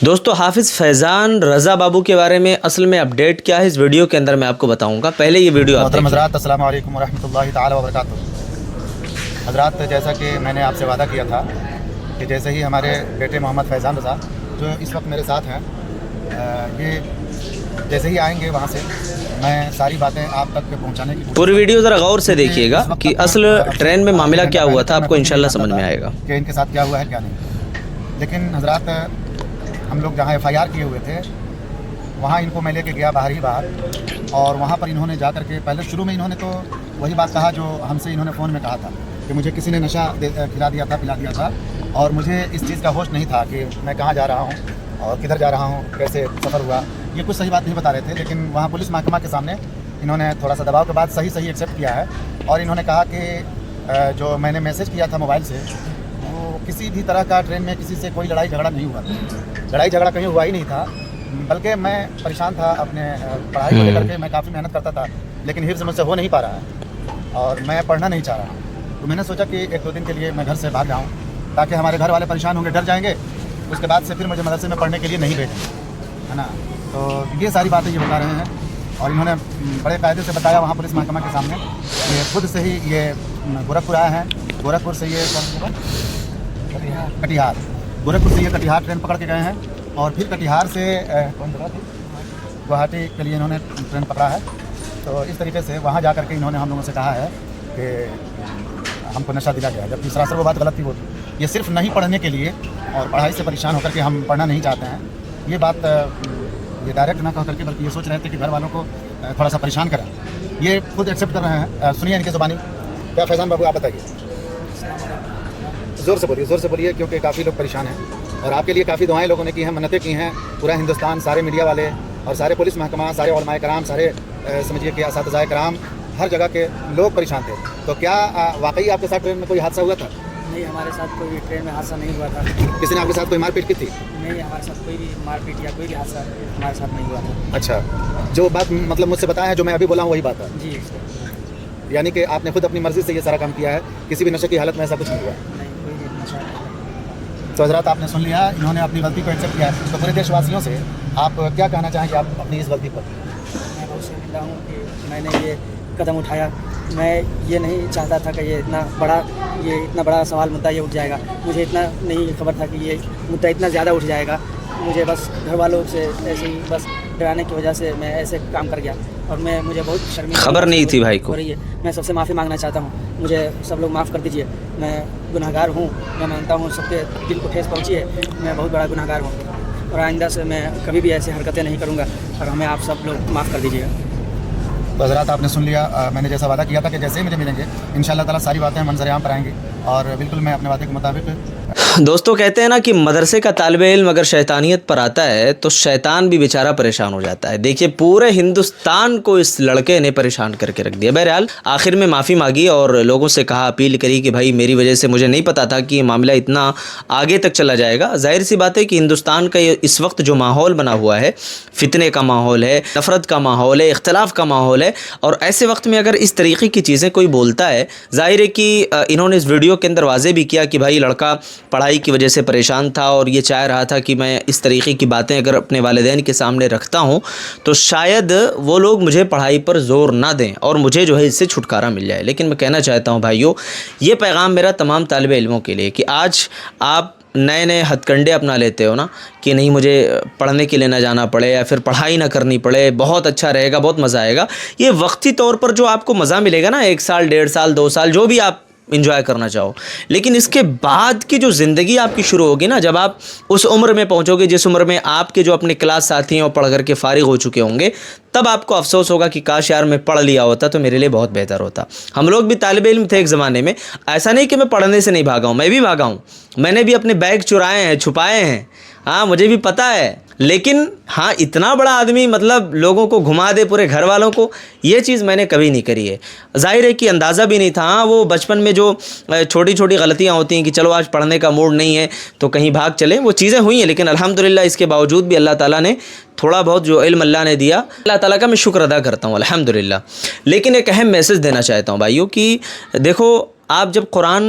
دوستو حافظ فیضان رضا بابو کے بارے میں اصل میں اپڈیٹ کیا ہے اس ویڈیو کے اندر میں آپ کو بتاؤں گا. پہلے یہ ویڈیو آپ محترم حضرات السلام علیکم ورحمۃ اللہ تعالی وبرکاتہ. حضرات جیسا کہ میں نے آپ سے وعدہ کیا تھا کہ جیسے ہی ہمارے بیٹے محمد فیضان رضا جو اس وقت میرے ساتھ ہیں یہ جیسے ہی آئیں گے وہاں سے میں ساری باتیں آپ تک پہنچانے کی پوری ویڈیو ذرا غور سے دیکھیے گا کہ اصل ٹرین میں معاملہ کیا ہوا تھا. آپ کو انشاءاللہ سمجھ میں آئے گا کہ ان کے ساتھ کیا ہوا ہے کیا نہیں. لیکن حضرات ہم لوگ جہاں FIR کیے ہوئے تھے وہاں ان کو میں لے کے گیا باہر اور وہاں پر انہوں نے جا کر کے پہلے شروع میں انہوں نے تو وہی بات کہا جو ہم سے انہوں نے فون میں کہا تھا کہ مجھے کسی نے نشہ پلا دیا تھا اور مجھے اس چیز کا ہوش نہیں تھا کہ میں کہاں جا رہا ہوں اور کدھر جا رہا ہوں, کیسے سفر ہوا. یہ کچھ صحیح بات نہیں بتا رہے تھے, لیکن وہاں پولیس محکمہ کے سامنے انہوں نے تھوڑا سا دباؤ کے بعد صحیح ایکسیپٹ کیا ہے اور انہوں نے کہا کہ جو میں نے میسج کیا تھا موبائل سے وہ کسی بھی طرح کا ٹرین میں کسی سے کوئی لڑائی جھگڑا نہیں ہوا تھا. لڑائی جھگڑا کہیں ہوا ہی نہیں تھا, بلکہ میں پریشان تھا اپنے پڑھائی کو لے کر کے. میں کافی محنت کرتا تھا لیکن حفظ مجھ سے ہو نہیں پا رہا ہے اور میں پڑھنا نہیں چاہ رہا ہوں. تو میں نے سوچا کہ 1-2 دن کے لیے میں گھر سے بھاگ جاؤں تاکہ ہمارے گھر والے پریشان ہوں گے, ڈر جائیں گے, اس کے بعد سے پھر مجھے مدرسے میں پڑھنے کے لیے نہیں بھیجیں, ہے نا. تو یہ ساری باتیں یہ بتا رہے ہیں اور انہوں نے بڑے قاعدے سے بتایا وہاں پولیس محکمہ کے سامنے. یہ خود سے ہی یہ گورکھپور آئے ہیں, گورکھپور سے یہ کٹیہار, گورکھپور سے یہ کٹیہار ٹرین پکڑ کے گئے ہیں اور پھر کٹیہار سے گوہاٹی کے لیے انہوں نے ٹرین پکڑا ہے. تو اس طریقے سے وہاں جا کر کے انہوں نے ہم لوگوں سے کہا ہے کہ ہم کو نشہ دلا گیا, جبکہ سراسر وہ بات غلط تھی. وہ یہ صرف نہیں پڑھنے کے لیے اور پڑھائی سے پریشان ہو کر کے ہم پڑھنا نہیں چاہتے ہیں, یہ بات یہ ڈائریکٹ نہ کہہ کر کے بلکہ یہ سوچ رہے تھے کہ گھر والوں کو تھوڑا سا پریشان کریں. یہ خود ایکسیپٹ کر رہے ہیں. سنیے ان کی زبانی. کیا فیضان بابو آپ بتائیے, زور سے بولیے کیونکہ کافی لوگ پریشان ہیں اور آپ کے لیے کافی دعائیں لوگوں نے کی ہیں, منتیں کی ہیں. پورا ہندوستان, سارے میڈیا والے اور سارے پولیس محکمہ, سارے علماء کرام, سارے سمجھیے کہ اساتذہ کرام, ہر جگہ کے لوگ پریشان تھے. تو کیا واقعی آپ کے ساتھ ٹرین میں کوئی حادثہ ہوا تھا؟ نہیں, ہمارے ساتھ کوئی ٹرین میں حادثہ نہیں ہوا تھا. کسی نے آپ کے ساتھ کوئی مار پیٹ کی تھی؟ نہیں, ہمارے ساتھ کوئی بھی مار پیٹ یا کوئی بھی حادثہ ہمارے ساتھ نہیں ہوا تھا. اچھا, جو بات مطلب مجھ سے بتایا ہے, جو میں ابھی بولا ہوں وہی بات ہے. جی, یعنی کہ آپ نے خود اپنی مرضی سے یہ سارا کام کیا ہے, کسی بھی نشے کی حالت میں ایسا کچھ نہیں ہوا؟ نہیں, کوئی بھی نشہ نہیں. تو حضرات آپ نے سن لیا, انہوں نے اپنی غلطی کو ایکسیپٹ کیا ہے. تو پورے دیش واسیوں سے آپ کیا کہنا چاہیں گے آپ اپنی اس غلطی پر؟ میں بہت شرمندہ ہوں کہ میں نے یہ قدم اٹھایا. میں یہ نہیں چاہتا تھا کہ یہ اتنا بڑا سوال مدعا یہ اٹھ جائے گا. مجھے اتنا نہیں خبر تھا کہ یہ مدعا اتنا زیادہ اٹھ جائے گا. مجھے بس گھر والوں سے ایسے ہی بس ڈرانے کی وجہ سے میں ایسے کام کر گیا اور مجھے بہت شرمندہ خبر نہیں تھی بھائی کو. ہو رہی ہے. میں سب سے معافی مانگنا چاہتا ہوں, مجھے سب لوگ معاف کر دیجیے. میں گناہگار ہوں, میں مانتا ہوں سب کے دل کو ٹھیس پہنچی ہے. میں بہت بڑا گناہگار ہوں اور آئندہ سے میں کبھی بھی ایسی حرکتیں نہیں کروں گا اور ہمیں آپ سب لوگ معاف کر دیجیے گا. تو حضرات آپ نے سن لیا, میں نے جیسا وعدہ کیا تھا کہ جیسے ہی مجھے ملیں گے انشاءاللہ تعالیٰ ساری باتیں منظر عام پر آئیں گی اور بالکل میں اپنے وعدے کے مطابق. دوستو کہتے ہیں نا کہ مدرسے کا طالب علم اگر شیطانیت پر آتا ہے تو شیطان بھی بیچارہ پریشان ہو جاتا ہے. دیکھیے پورے ہندوستان کو اس لڑکے نے پریشان کر کے رکھ دیا. بہرحال آخر میں معافی مانگی اور لوگوں سے کہا, اپیل کری کہ بھائی میری وجہ سے مجھے نہیں پتا تھا کہ یہ معاملہ اتنا آگے تک چلا جائے گا. ظاہر سی بات ہے کہ ہندوستان کا اس وقت جو ماحول بنا ہوا ہے, فتنے کا ماحول ہے, نفرت کا ماحول ہے, اختلاف کا ماحول ہے, اور ایسے وقت میں اگر اس طریقے کی چیزیں کوئی بولتا ہے, ظاہر ہے کہ انہوں نے اس ویڈیو کے اندر واضح بھی کیا کہ بھائی لڑکا پڑھائی کی وجہ سے پریشان تھا اور یہ چاہ رہا تھا کہ میں اس طریقے کی باتیں اگر اپنے والدین کے سامنے رکھتا ہوں تو شاید وہ لوگ مجھے پڑھائی پر زور نہ دیں اور مجھے جو ہے اس سے چھٹکارا مل جائے. لیکن میں کہنا چاہتا ہوں بھائیو, یہ پیغام میرا تمام طالب علموں کے لیے کہ آج آپ نئے ہتھ کنڈے اپنا لیتے ہو نا کہ نہیں مجھے پڑھنے کے لیے نہ جانا پڑے یا پھر پڑھائی نہ کرنی پڑے, بہت اچھا رہے گا, بہت مزہ آئے گا. یہ وقتی طور پر جو آپ کو مزہ ملے گا نا, 1 سال 1.5 سال 2 سال جو بھی آپ انجوائے کرنا چاہو, لیکن اس کے بعد کی جو زندگی آپ کی شروع ہوگی نا, جب آپ اس عمر میں پہنچو گے جس عمر میں آپ کے جو اپنے کلاس ساتھی ہیں وہ پڑھ کر کے فارغ ہو چکے ہوں گے, تب آپ کو افسوس ہوگا کہ کاش یار میں پڑھ لیا ہوتا تو میرے لیے بہت بہتر ہوتا. ہم لوگ بھی طالب علم تھے ایک زمانے میں, ایسا نہیں کہ میں پڑھنے سے نہیں بھاگا ہوں, میں بھی بھاگا ہوں. میں نے بھی اپنے بیگ چرائے ہیں, چھپائے ہیں, ہاں مجھے بھی پتہ ہے. لیکن ہاں اتنا بڑا آدمی مطلب لوگوں کو گھما دے, پورے گھر والوں کو, یہ چیز میں نے کبھی نہیں کری ہے. ظاہر ہے کہ اندازہ بھی نہیں تھا. ہاں وہ بچپن میں جو چھوٹی چھوٹی غلطیاں ہوتی ہیں کہ چلو آج پڑھنے کا موڈ نہیں ہے تو کہیں بھاگ چلیں, وہ چیزیں ہوئی ہیں. لیکن الحمدللہ اس کے باوجود بھی اللہ تعالیٰ نے تھوڑا بہت جو علم اللہ نے دیا, اللہ تعالیٰ کا میں شکر ادا کرتا ہوں الحمدللہ. لیکن ایک اہم میسج دینا چاہتا ہوں بھائیو کہ دیکھو, آپ جب قرآن